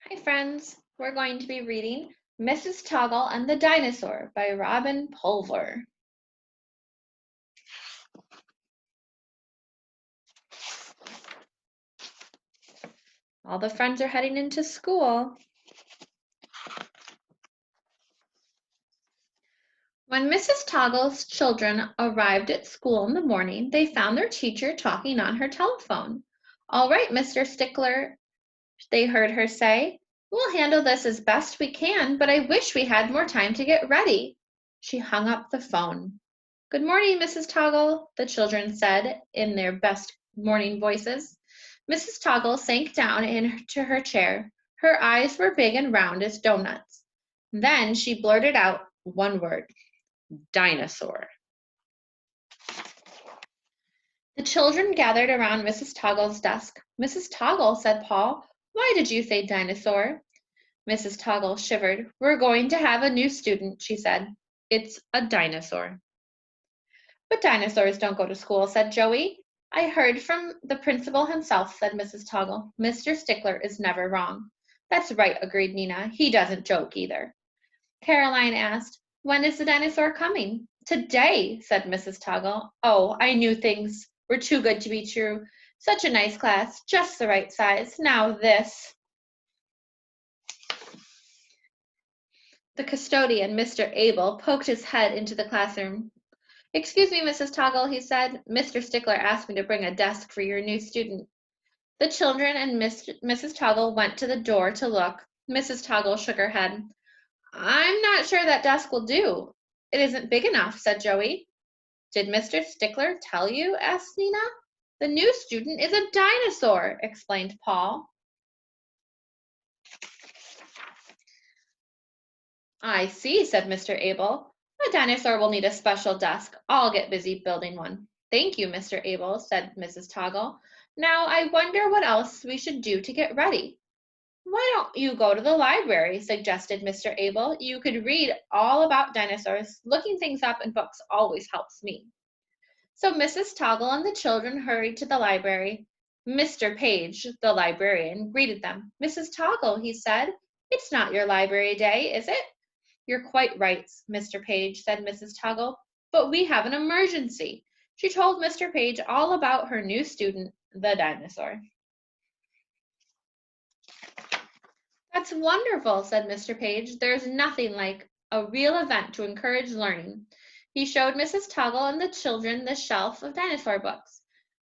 Hi friends, we're going to be reading Mrs. Toggle and the Dinosaur by Robin Pulver. All the friends are heading into school. When Mrs. Toggle's children arrived at school in the morning, they found their teacher talking on her telephone. All right, Mr. Stickler, they heard her say. We'll handle this as best we can, but I wish we had more time to get ready. She hung up the phone. Good morning, Mrs. Toggle, the children said in their best morning voices. Mrs. Toggle sank down into her chair. Her eyes were big and round as donuts. Then she blurted out one word, dinosaur. The children gathered around Mrs. Toggle's desk. Mrs. Toggle, said Paul, why did you say dinosaur? Mrs. Toggle shivered. We're going to have a new student, she said. It's a dinosaur. But dinosaurs don't go to school, said Joey. I heard from the principal himself, said Mrs. Toggle. Mr. Stickler is never wrong. That's right, agreed Nina. He doesn't joke either. Caroline asked, when is the dinosaur coming? Today, said Mrs. Toggle. Oh, I knew things were too good to be true. Such a nice class, just the right size. Now this. The custodian, Mr. Abel, poked his head into the classroom. Excuse me, Mrs. Toggle, he said. Mr. Stickler asked me to bring a desk for your new student. The children and Mrs. Toggle went to the door to look. Mrs. Toggle shook her head. I'm not sure that desk will do. It isn't big enough, said Joey. Did Mr. Stickler tell you? Asked Nina. The new student is a dinosaur, explained Paul. I see, said Mr. Abel. A dinosaur will need a special desk. I'll get busy building one. Thank you, Mr. Abel, said Mrs. Toggle. Now I wonder what else we should do to get ready. Why don't you go to the library, suggested Mr. Abel. You could read all about dinosaurs. Looking things up in books always helps me. So Mrs. Toggle and the children hurried to the library. Mr. Page, the librarian, greeted them. Mrs. Toggle, he said, it's not your library day, is it? You're quite right, Mr. Page, said Mrs. Toggle, but we have an emergency. She told Mr. Page all about her new student, the dinosaur. That's wonderful, said Mr. Page. There's nothing like a real event to encourage learning. He showed Mrs. Toggle and the children the shelf of dinosaur books.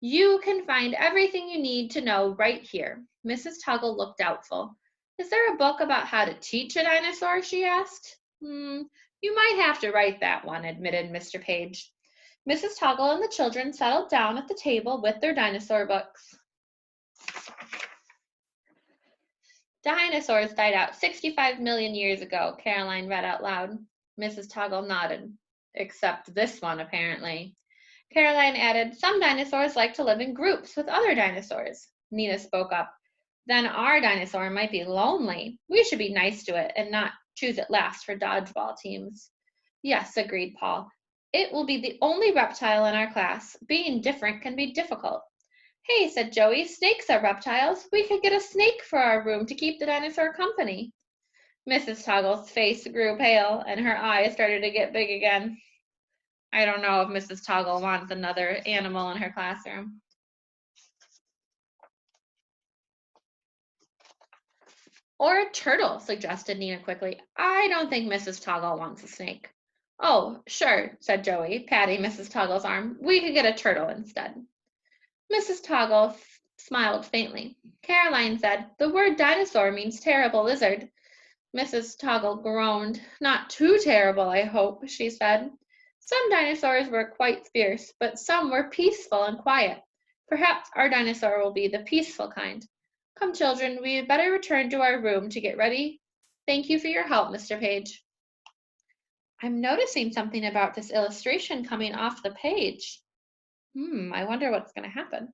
You can find everything you need to know right here. Mrs. Toggle looked doubtful. Is there a book about how to teach a dinosaur? She asked. You might have to write that one, admitted Mr. Page. Mrs. Toggle and the children settled down at the table with their dinosaur books. Dinosaurs died out 65 million years ago, Caroline read out loud. Mrs. Toggle nodded. Except this one, apparently. Caroline added, some dinosaurs like to live in groups with other dinosaurs. Nina spoke up. Then our dinosaur might be lonely. We should be nice to it and not choose it last for dodgeball teams. Yes, agreed Paul. It will be the only reptile in our class. Being different can be difficult. Hey, said Joey, snakes are reptiles. We could get a snake for our room to keep the dinosaur company. Mrs. Toggle's face grew pale and her eyes started to get big again. I don't know if Mrs. Toggle wants another animal in her classroom. Or a turtle, suggested Nina quickly. I don't think Mrs. Toggle wants a snake. Oh, sure, said Joey, patting Mrs. Toggle's arm. We could get a turtle instead. Mrs. Toggle smiled faintly. Caroline said, the word dinosaur means terrible lizard. Mrs. Toggle groaned. Not too terrible, I hope, she said. Some dinosaurs were quite fierce, but some were peaceful and quiet. Perhaps our dinosaur will be the peaceful kind. Come, children, we had better return to our room to get ready. Thank you for your help, Mr. Page. I'm noticing something about this illustration coming off the page. I wonder what's going to happen.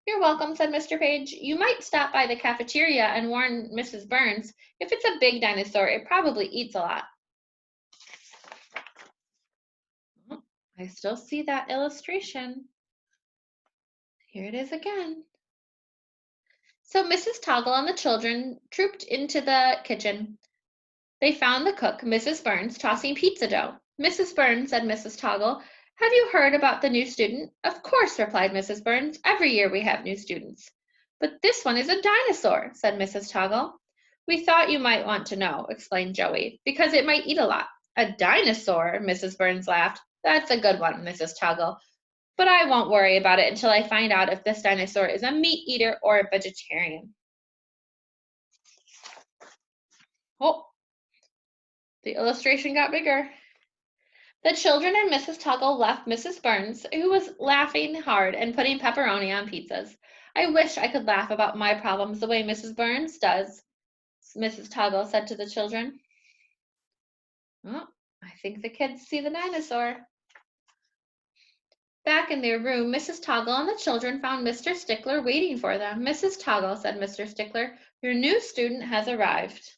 You're welcome, said Mr. Page. You might stop by the cafeteria and warn Mrs. Burns. If it's a big dinosaur, it probably eats a lot. I still see that illustration. Here it is again. So Mrs. Toggle and the children trooped into the kitchen. They found the cook, Mrs. Burns, tossing pizza dough. Mrs. Burns, said Mrs. Toggle, have you heard about the new student? Of course, replied Mrs. Burns. Every year we have new students. But this one is a dinosaur, said Mrs. Toggle. We thought you might want to know, explained Joey, because it might eat a lot. A dinosaur, Mrs. Burns laughed. That's a good one, Mrs. Toggle. But I won't worry about it until I find out if this dinosaur is a meat eater or a vegetarian. Oh, the illustration got bigger. The children and Mrs. Tuggle left Mrs. Burns, who was laughing hard and putting pepperoni on pizzas. I wish I could laugh about my problems the way Mrs. Burns does, Mrs. Toggle said to the children. Oh, I think the kids see the dinosaur. Back in their room, Mrs. Toggle and the children found Mr. Stickler waiting for them. Mrs. Toggle, said Mr. Stickler, your new student has arrived.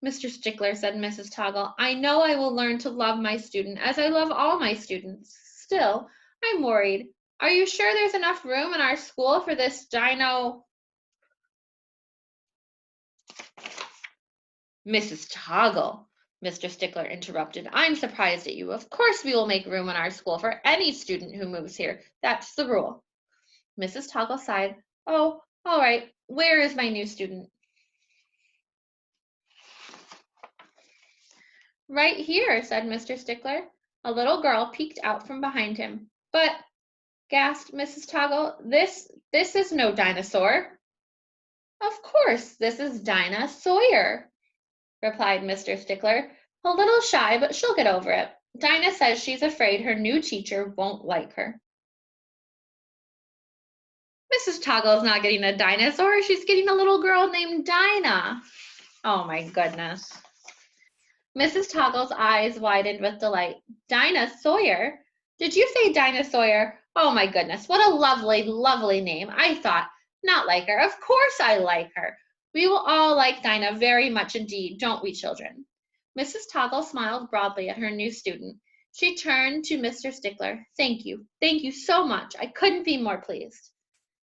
Mr. Stickler, said Mrs. Toggle, I know I will learn to love my student as I love all my students. Still, I'm worried. Are you sure there's enough room in our school for this dino? Mrs. Toggle, Mr. Stickler interrupted. I'm surprised at you. Of course we will make room in our school for any student who moves here. That's the rule. Mrs. Toggle sighed. Oh, all right. Where is my new student? Right here, said Mr. Stickler. A little girl peeked out from behind him. But, gasped Mrs. Toggle, this is no dinosaur. Of course, this is Dinah Sawyer, replied Mr. Stickler. A little shy, but she'll get over it. Dinah says she's afraid her new teacher won't like her. Mrs. Toggle's not getting a dinosaur. She's getting a little girl named Dinah. Oh my goodness. Mrs. Toggle's eyes widened with delight. Dinah Sawyer? Did you say Dinah Sawyer? Oh my goodness, what a lovely, lovely name. I thought, not like her. Of course I like her. We will all like Dinah very much indeed, don't we, children? Mrs. Toggle smiled broadly at her new student. She turned to Mr. Stickler. Thank you so much. I couldn't be more pleased.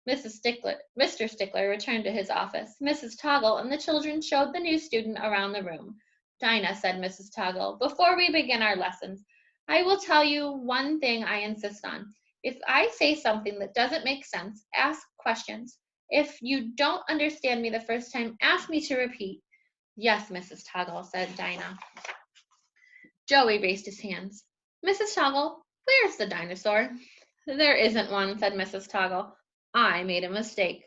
Mr. Stickler returned to his office. Mrs. Toggle and the children showed the new student around the room. Dinah, said Mrs. Toggle, before we begin our lessons, I will tell you one thing I insist on. If I say something that doesn't make sense, ask questions. If you don't understand me the first time, ask me to repeat. Yes, Mrs. Toggle, said Dinah. Joey raised his hands. Mrs. Toggle, where's the dinosaur? There isn't one, said Mrs. Toggle. I made a mistake.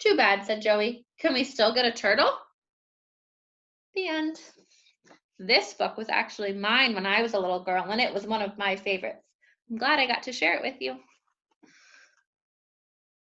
Too bad, said Joey. Can we still get a turtle? The end. This book was actually mine when I was a little girl, and it was one of my favorites. I'm glad I got to share it with you.